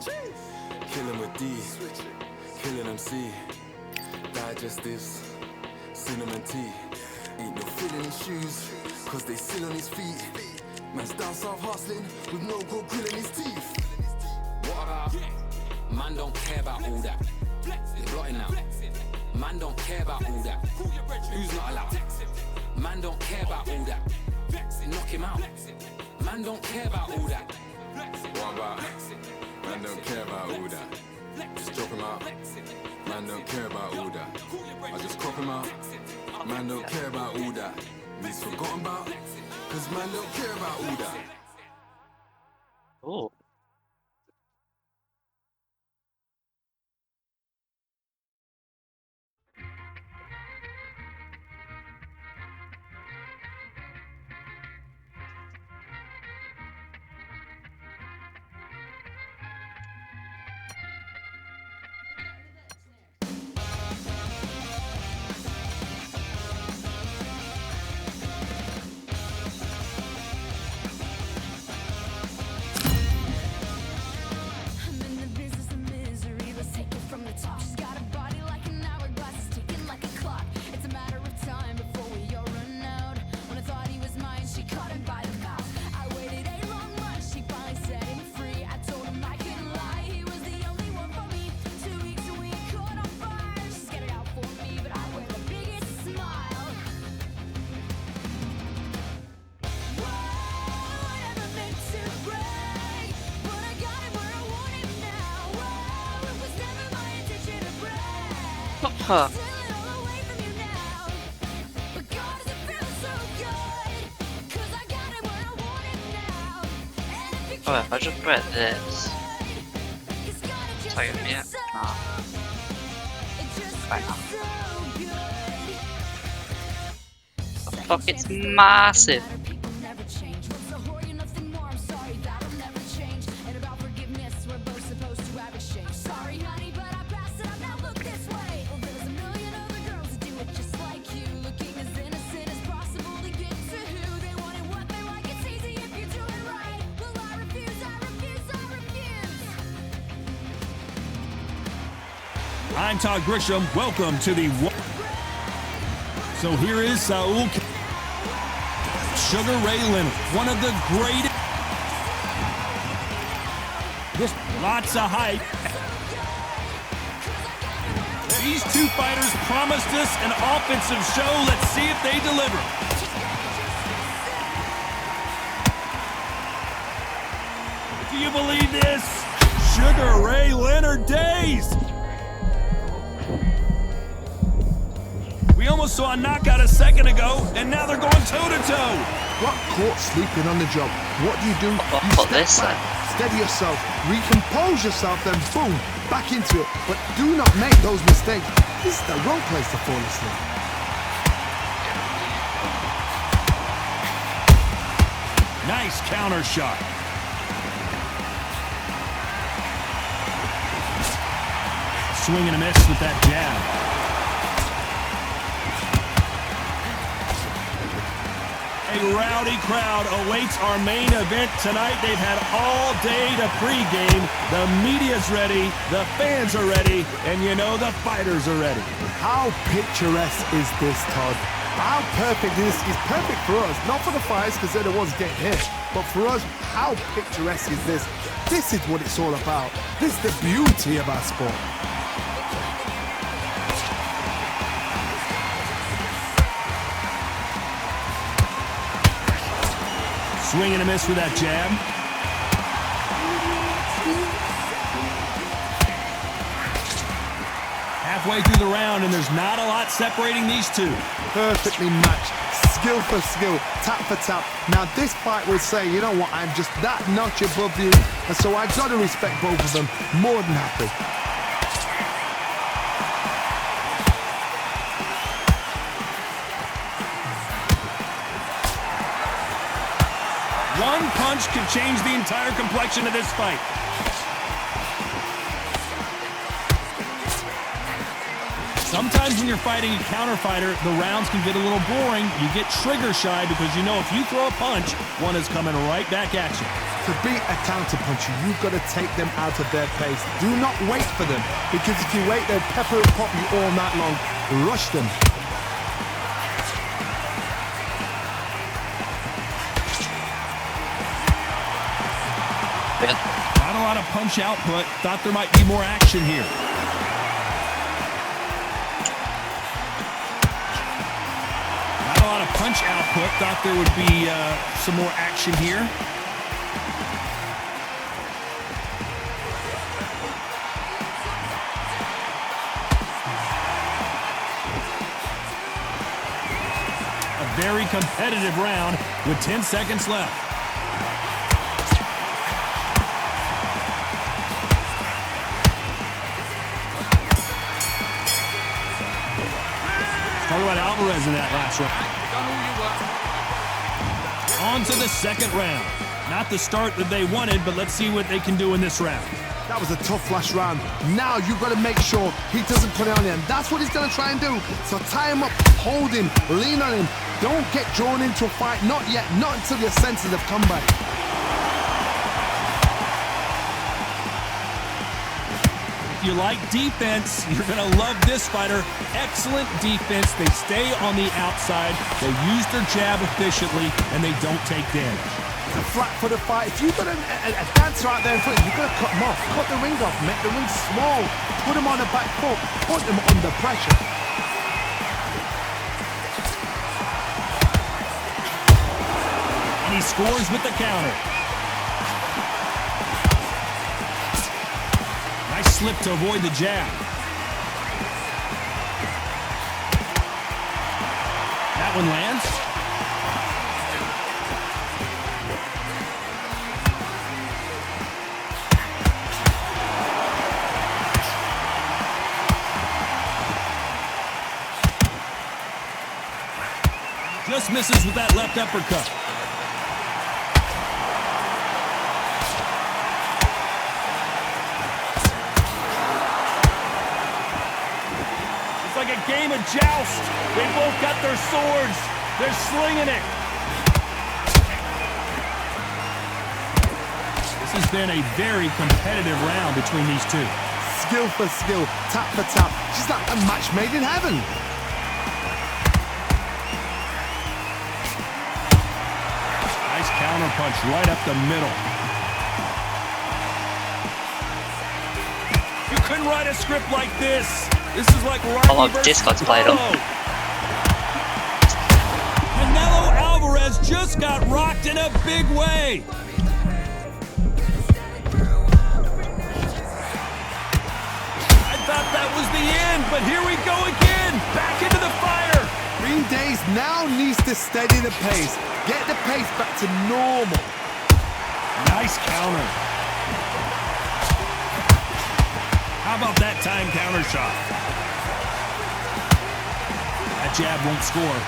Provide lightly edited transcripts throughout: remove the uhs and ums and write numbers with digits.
switching. Killing with D, killing MC. Digestives, cinnamon tea. Ain't no feeling his shoes, cause they sit on his feet. Man's down south hustling with no gold grill in his teeth. What about? Man don't care about all that. It's blotting out. Man don't care about all that. Who's not allowed? Man don't care about all that. Knock him out. Man don't care about all that. What about? Man don't care about all that. Just drop him out. Man don't care about all that. I just crop him out. Man don't care about all that. He's forgotten about. Cause man don't care about all that. Oh. Huh. Oh, if I just break this, take it, yeah, nah. Right now. The fuck, it's massive. I'm Todd Grisham. Welcome to the... So here is Saul Sugar Ray Leonard, one of the greatest. Just lots of hype. These two fighters promised us an offensive show. Let's see if they deliver. Do you believe this? Sugar Ray Leonard days. We almost saw a knockout a second ago, and now they're going toe-to-toe. Got caught sleeping on the job. What do? You step back, steady yourself, recompose yourself, then boom, back into it. But do not make those mistakes. This is the wrong place to fall asleep. Nice counter shot. Swing and a miss with that jab. A rowdy crowd awaits our main event tonight. They've had all day to pregame. The media's ready, the fans are ready, and you know the fighters are ready. How picturesque is this, Todd? How perfect is this? It's perfect for us, not for the fighters because they're the ones getting hit, but for us, how picturesque is this? This is what it's all about. This is the beauty of our sport. Swing and a miss with that jab. Halfway through the round, and there's not a lot separating these two. Perfectly matched, skill for skill, tap for tap. Now this fight will say, you know what, I'm just that notch above you, and so I've got to respect both of them. More than happy. One punch could change the entire complexion of this fight. Sometimes when you're fighting a counter fighter, the rounds can get a little boring. You get trigger shy because you know if you throw a punch, one is coming right back at you. To beat a counter puncher, you've got to take them out of their pace. Do not wait for them, because if you wait, they'll pepper and pop you all night long. Rush them. Not a lot of punch output. Thought there might be more action here. Not a lot of punch output. Thought there would be some more action here. A very competitive round with 10 seconds left. Talk about Alvarez in that last round. On to the second round. Not the start that they wanted, but let's see what they can do in this round. That was a tough last round. Now you've got to make sure he doesn't put it on him. That's what he's going to try and do. So tie him up, hold him, lean on him. Don't get drawn into a fight. Not yet. Not until your senses have come back. If you like defense, you're going to love this fighter. Excellent defense. They stay on the outside. They use their jab efficiently, and they don't take damage. It's a flat-footed fight. If you've got a dancer out there in front, you've got to cut him off. Cut the ring off. Make the ring small. Put him on the back foot. Put him under pressure. And he scores with the counter. Nice slip to avoid the jab. That one lands. Just misses with that left uppercut. It's like a game of joust. They both got their swords. They're slinging it. This has been a very competitive round between these two. Skill for skill, tap for tap. Just like a match made in heaven. Nice counter punch right up the middle. You couldn't write a script like this. This is like Rocky versus Discord's played on. Canelo Alvarez just got rocked in a big way. I thought that was the end, but here we go again. Back into the fire. Green Days now needs to steady the pace. Get the pace back to normal. Nice counter. How about that time counter shot? That jab won't score.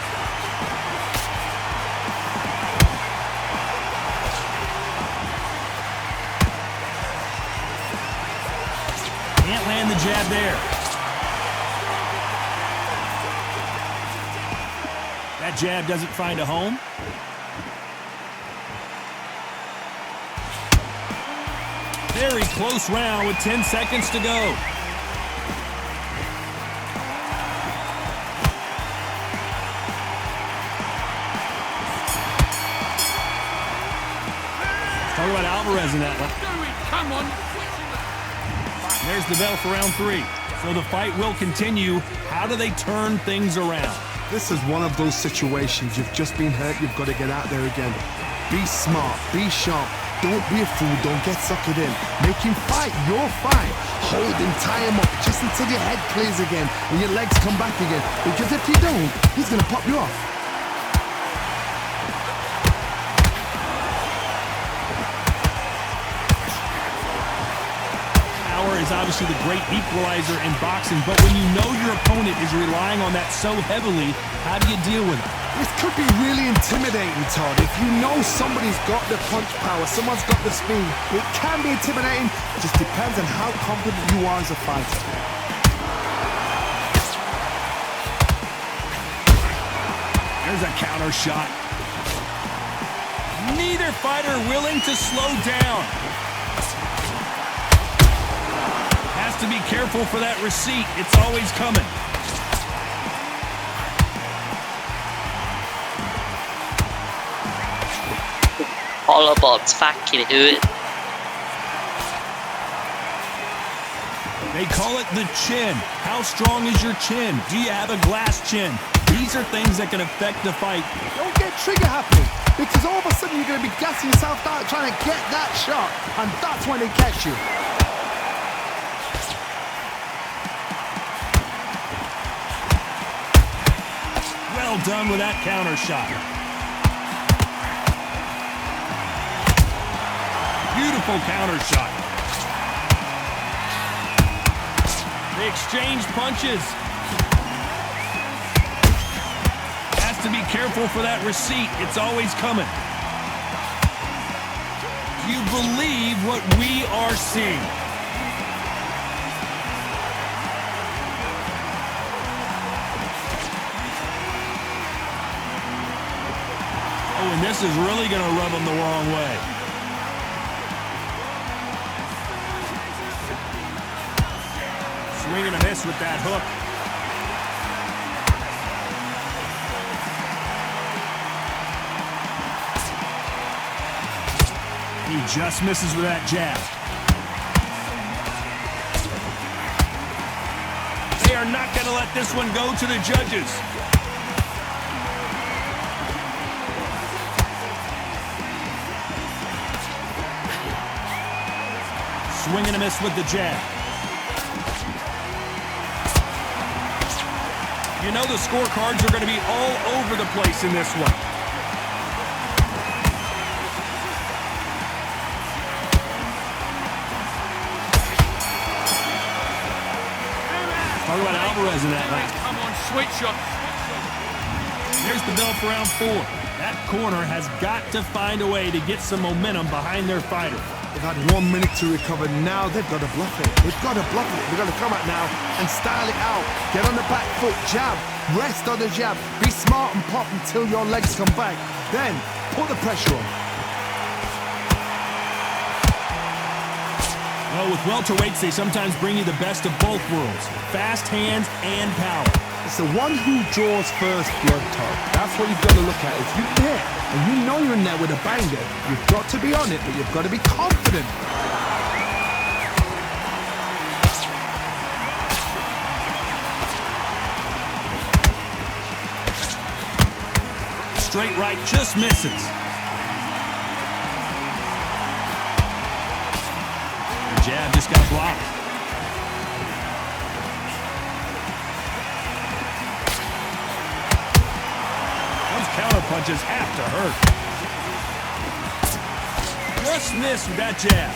Can't land the jab there. That jab doesn't find a home. Very close round with 10 seconds to go. Talk about Alvarez in that one. Come on. There's the bell for round 3. So the fight will continue. How do they turn things around? This is one of those situations. You've just been hurt. You've got to get out there again. Be smart. Be sharp. Don't be a fool. Don't get suckered in. Make him fight your fight. Hold him, tie him up just until your head clears again and your legs come back again. Because if you don't, he's going to pop you off. Power is obviously the great equalizer in boxing, but when you know your opponent is relying on that so heavily, how do you deal with it? This could be really intimidating, Todd. If you know somebody's got the punch power, someone's got the speed, it can be intimidating. It just depends on how confident you are as a fighter. There's a counter shot. Neither fighter willing to slow down. Has to be careful for that receipt. It's always coming. Hollowbot's fucking hurt. They call it the chin. How strong is your chin? Do you have a glass chin? These are things that can affect the fight. Don't get trigger happy, because all of a sudden you're going to be gassing yourself out trying to get that shot, and that's when they catch you. Well done with that counter shot. Beautiful counter shot. They exchange punches. Has to be careful for that receipt. It's always coming. Do you believe what we are seeing? Oh, and this is really going to rub them the wrong way. Swing and a miss with that hook. He just misses with that jab. They are not going to let this one go to the judges. Swing and a miss with the jab. You know the scorecards are going to be all over the place in this one. Talk about Alvarez in that round. Come on, sweet shot. There's the bell for round 4. That corner has got to find a way to get some momentum behind their fighter. They've had 1 minute to recover. Now they've got to bluff it. They've got to bluff it. They've got to come out now and style it out. Get on the back foot, jab, rest on the jab. Be smart and pop until your legs come back. Then put the pressure on. Well, with welterweights, they sometimes bring you the best of both worlds. Fast hands and power. It's the one who draws first blood, Todd. That's what you've got to look at. If you're there and you know you're in there with a banger, you've got to be on it, but you've got to be confident. Straight right just misses. The jab just got blocked. Counter punches have to hurt. Just missed with that jab.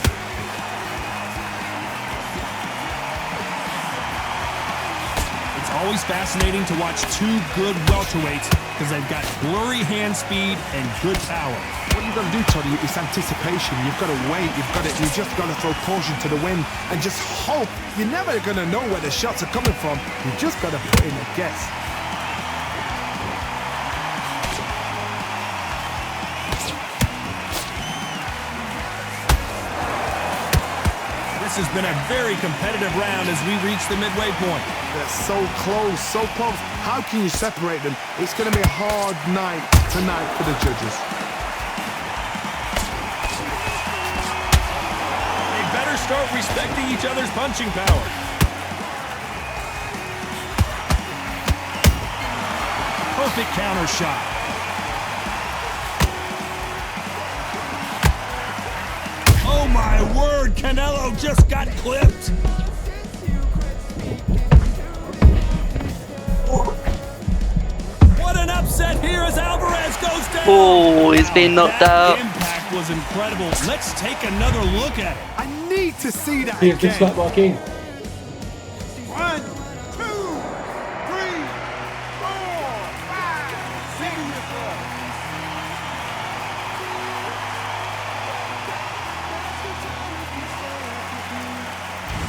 It's always fascinating to watch two good welterweights because they've got blurry hand speed and good power. What you've got to do, Toddy, is anticipation. You've got to wait. You just got to throw caution to the wind and just hope. You're never going to know where the shots are coming from. You just got to put in a guess. This has been a very competitive round as we reach the midway point. They're so close, so close. How can you separate them? It's going to be a hard night tonight for the judges. They better start respecting each other's punching power. Perfect counter shot. Oh my word, Canelo just got clipped. What an upset here as Alvarez goes down. Oh, he's been knocked out. The impact was incredible. Let's take another look at it. I need to see that King, again. slap by King. 1, 2, 3, 4, 5, 6.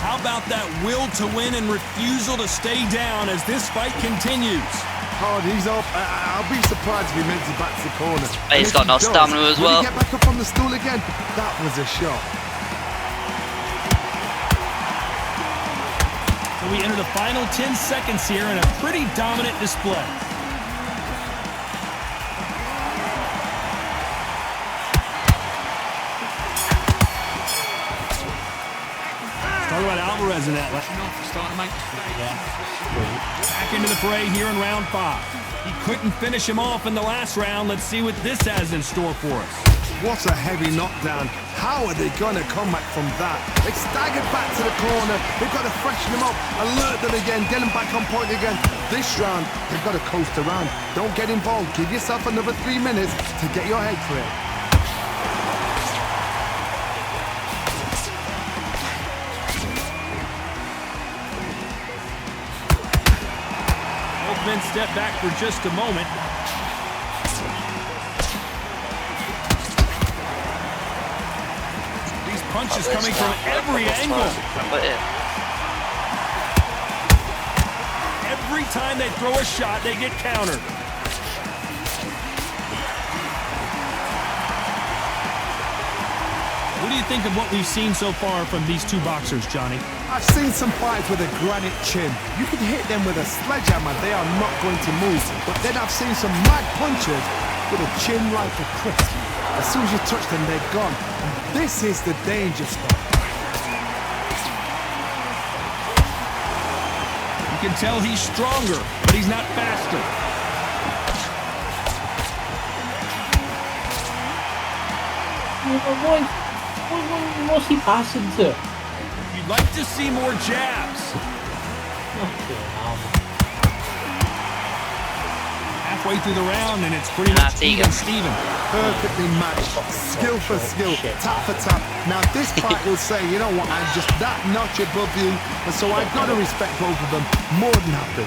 How about that will to win and refusal to stay down as this fight continues? Todd, he's up. I'll be surprised if he makes it back to the corner. But he's got no stamina as well. Will he get back up on the stool again? That was a shot. So we enter the final 10 seconds here in a pretty dominant display. Talk about Alvarez in that. Back into the fray here in round 5. He couldn't finish him off in the last round. Let's see what this has in store for us. What a heavy knockdown. How are they going to come back from that? They staggered back to the corner. They've got to freshen them up, alert them again, get them back on point again. This round, they've got to coast around. Don't get involved. Give yourself another 3 minutes to get your head clear. Both men step back for just a moment. These punches coming from every angle. Every time they throw a shot, they get countered. What do you think of what we've seen so far from these two boxers, Johnny? I've seen some fights with a granite chin. You can hit them with a sledgehammer, they are not going to move. But then I've seen some mad punchers with a chin like a crisp. As soon as you touch them, they're gone. And this is the danger spot. You can tell he's stronger, but he's not faster. What's he passing to? You'd like to see more jabs. Halfway through the round, and it's pretty much even Steven. Perfectly matched, skill for skill, tap for tap. Now this fight will say, you know what, I'm just that notch above you, and so I've got to respect both of them more than happy.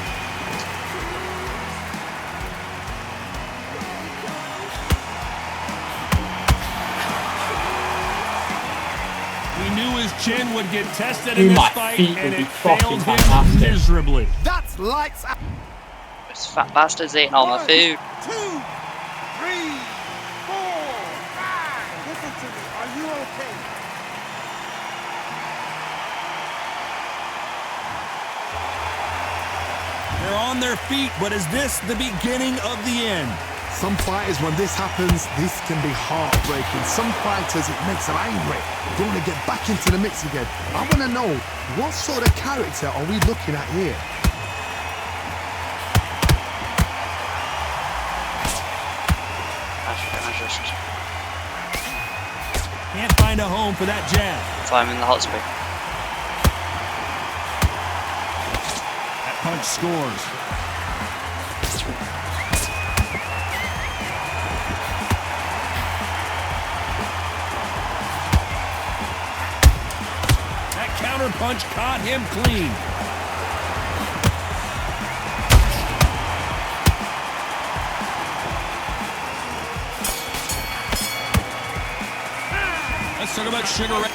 We knew his chin would get tested in this fight, and it failed him miserably. That's lights out. This fat bastard's eating all my food. 2, 3, 4, 5. Listen to me. Are you okay? They're on their feet, but is this the beginning of the end? Some fighters, when this happens, this can be heartbreaking. Some fighters, it makes them angry. They want to get back into the mix again. I want to know, what sort of character are we looking at here? Can't find a home for that jab. If I'm in the hot spring. That punch scores. That counter punch caught him clean. Let's talk about Sugar Ray.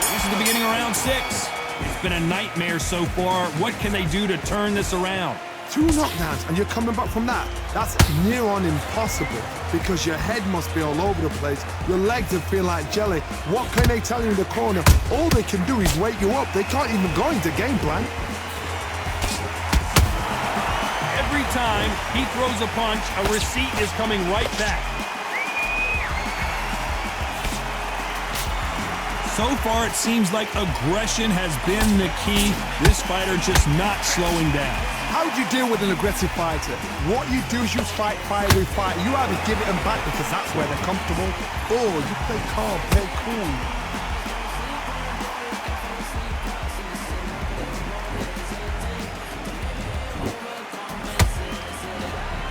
This is the beginning of round 6. It's been a nightmare so far. What can they do to turn this around? 2 knockdowns and you're coming back from that. That's near on impossible because your head must be all over the place. Your legs will feel like jelly. What can they tell you in the corner? All they can do is wake you up. They can't even go into game plan. Every time he throws a punch, a receipt is coming right back. So far, it seems like aggression has been the key. This fighter just not slowing down. How do you deal with an aggressive fighter? What you do is you fight fire with fire. You either give it them back because that's where they're comfortable, or you play calm, play cool.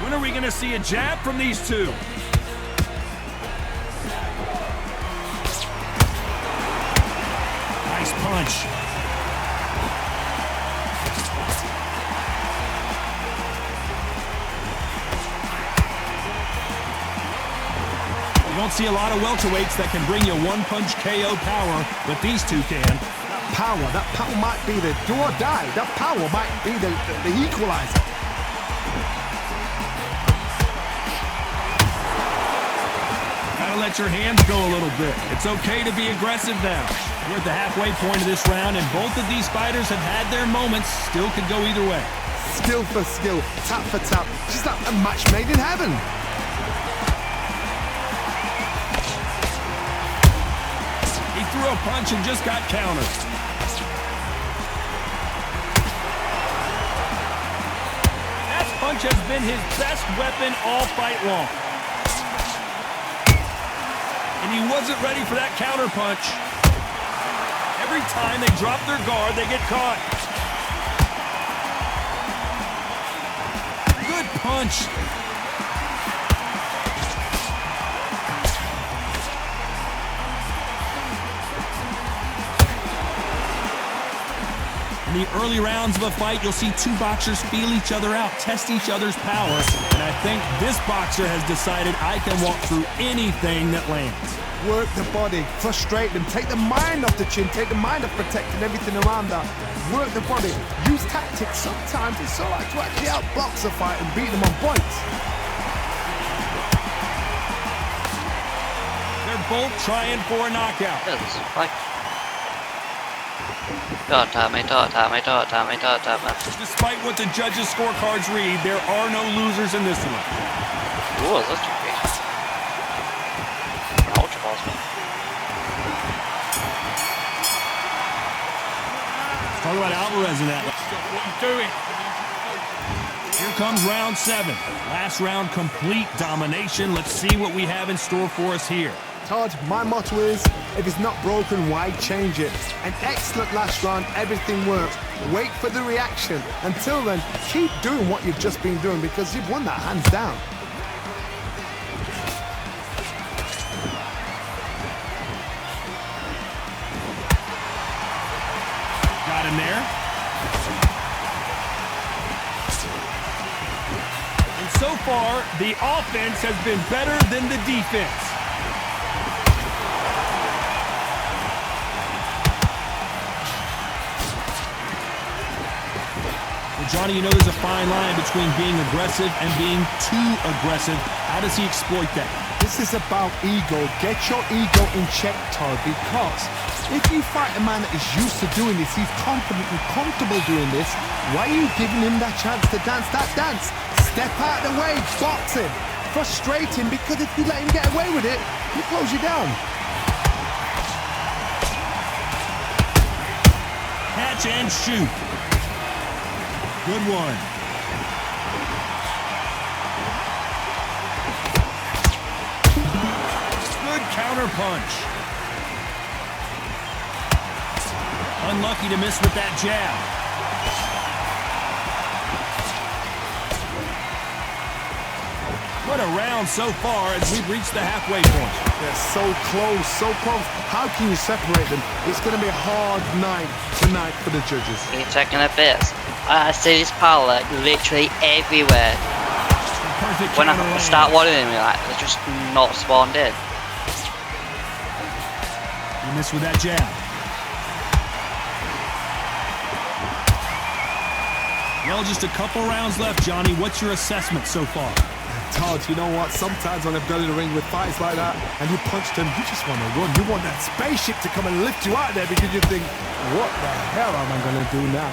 When are we going to see a jab from these two? Nice punch. You don't see a lot of welterweights that can bring you one-punch KO power, but these two can. That power might be the do or die. That power might be the equalizer. Gotta let your hands go a little bit. It's okay to be aggressive now. We're at the halfway point of this round, and both of these fighters have had their moments. Still could go either way. Skill for skill, tap for tap, just like a match made in heaven. He threw a punch and just got countered. That punch has been his best weapon all fight long. And he wasn't ready for that counter punch. Every time they drop their guard, they get caught. Good punch. In the early rounds of a fight, you'll see two boxers feel each other out, test each other's power, and I think this boxer has decided I can walk through anything that lands. Work the body, frustrate them, take the mind off the chin, take the mind off protecting everything around that. Work the body, use tactics. Sometimes it's all right to actually outbox a fight and beat them on points. They're both trying for a knockout. Despite what the judges' scorecards read, there are no losers in this one. Oh, that's too great. Ultra balls, man. Talk about Alvarez in that. Stop what you're doing. Here comes round 7. Last round, complete domination. Let's see what we have in store for us here. Todd, my motto is, if it's not broken, why change it? An excellent last round, everything worked. Wait for the reaction. Until then, keep doing what you've just been doing because you've won that hands down. Got him there. And so far, the offense has been better than the defense. Johnny, you know there's a fine line between being aggressive and being too aggressive. How does he exploit that? This is about ego. Get your ego in check, Todd, because if you fight a man that is used to doing this, he's confident and comfortable doing this, why are you giving him that chance to dance that dance? Step out of the way, box him, frustrate him, because if you let him get away with it, he'll close you down. Catch and shoot. Good one. Good counter punch. Unlucky to miss with that jab. What a round so far as we've reached the halfway point. They're so close, so close. How can you separate them? It's going to be a hard night tonight for the judges. He's taking a piss. I see his power literally everywhere. When I start watching him, like, they're just not spawned in. You missed with that jab. Well, just a couple rounds left, Johnny. What's your assessment so far? Todd, you know what? Sometimes when I've gone in the ring with fights like that and you punch them, you just want to run. You want that spaceship to come and lift you out there because you think, what the hell am I going to do now?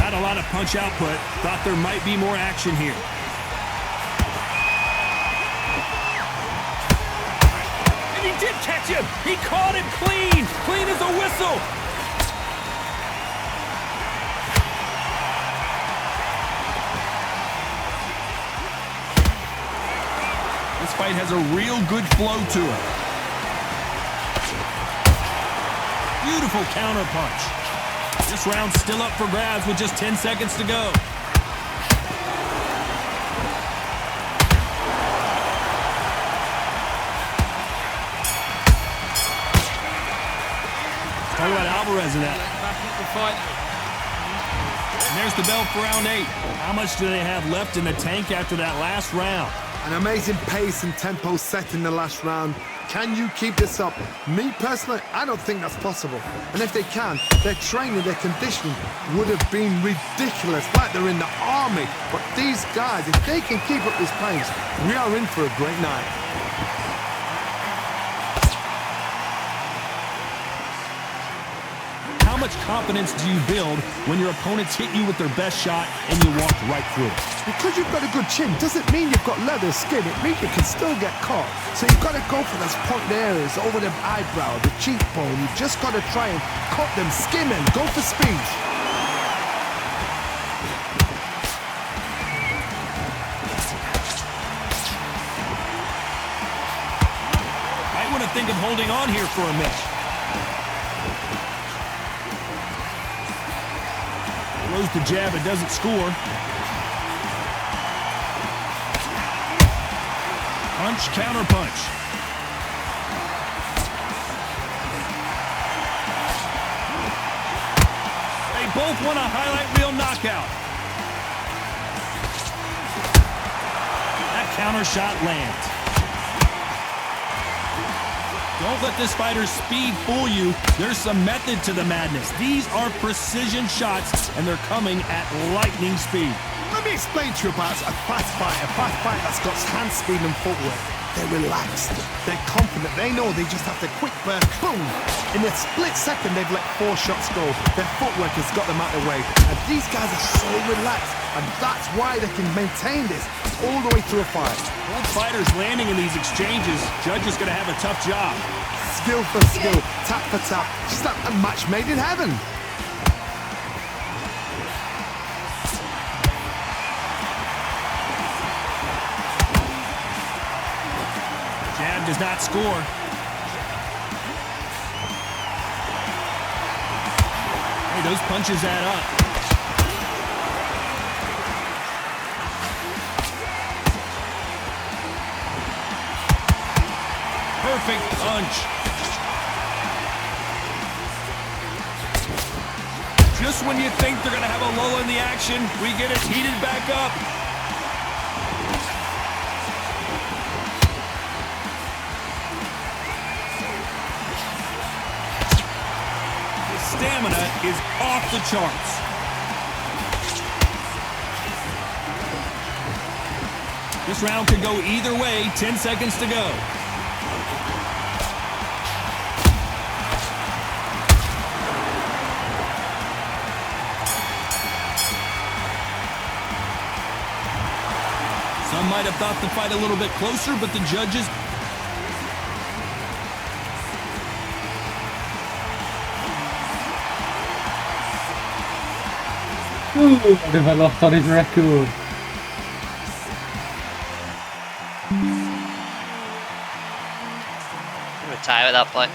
Not a lot of punch output. Thought there might be more action here. And he did catch him. He caught him clean. Clean as a whistle. This fight has a real good flow to it. Beautiful counter punch. This round's still up for grabs with just 10 seconds to go. Talk about Alvarez in that. There's the bell for round 8. How much do they have left in the tank after that last round? An amazing pace and tempo set in the last round. Can you keep this up? Me personally, I don't think that's possible. And if they can, their training, their conditioning would have been ridiculous, like they're in the army. But these guys, if they can keep up this pace, we are in for a great night. How much confidence do you build when your opponents hit you with their best shot and you walk right through it? Because you've got a good chin doesn't mean you've got leather skin. It means you can still get caught. So you've got to go for those point areas over the eyebrow, the cheekbone. You've just got to try and cut them, skim them, go for speed. Might want to think of holding on here for a minute. Throws the jab, it doesn't score. Punch, counter punch. They both want a highlight reel knockout. That counter shot lands. Don't let this fighter's speed fool you. There's some method to the madness. These are precision shots, and they're coming at lightning speed. Let me explain to you about a fast fight that's got hand speed and footwork. They're relaxed, they're confident, they know they just have to quick burst, boom! In a split second, they've let 4 shots go. Their footwork has got them out of the way. And these guys are so relaxed, and that's why they can maintain this all the way through a fight. Both fighters landing in these exchanges. Judge is going to have a tough job. Skill for skill, tap for tap, just like a match made in heaven. Jab does not score. Hey, those punches add up. Perfect punch. Just when you think they're going to have a lull in the action, we get it heated back up. The stamina is off the charts. This round could go either way. 10 seconds to go. Some might have thought the fight a little bit closer, but the judges... They've lost on his record. Retire at that point.